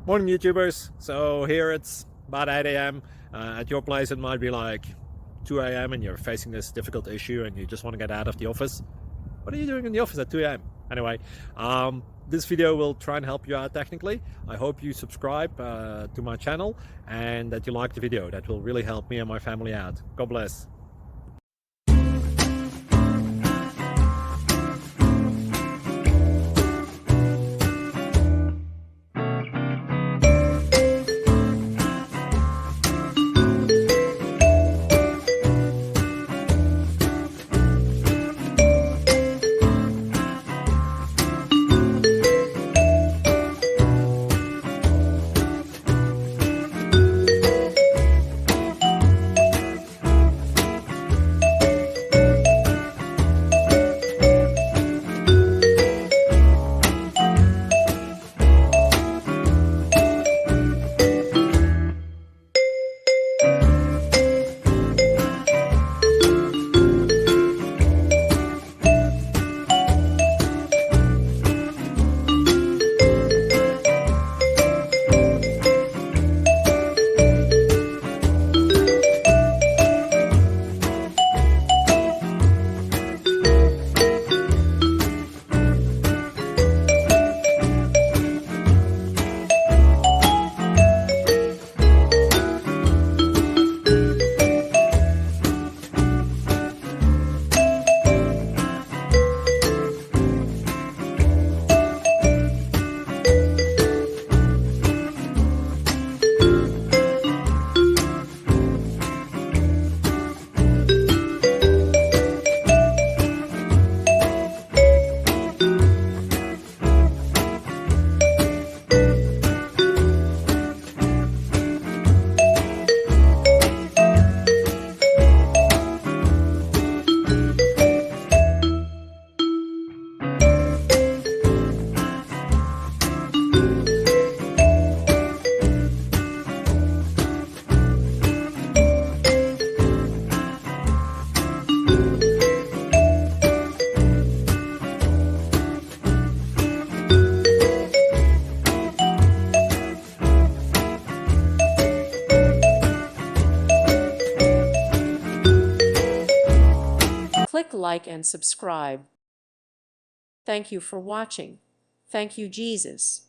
Morning YouTubers. So here it's about 8 a.m. At your place it might be like 2 a.m. and you're facing this difficult issue and you just want to get out of the office. What are you doing in the office at 2 a.m.? Anyway, this video will try and help you out technically. I hope you subscribe to my channel and that you like the video. That will really help me and my family out. God bless. Click like and subscribe. Thank you for watching. Thank you, Jesus.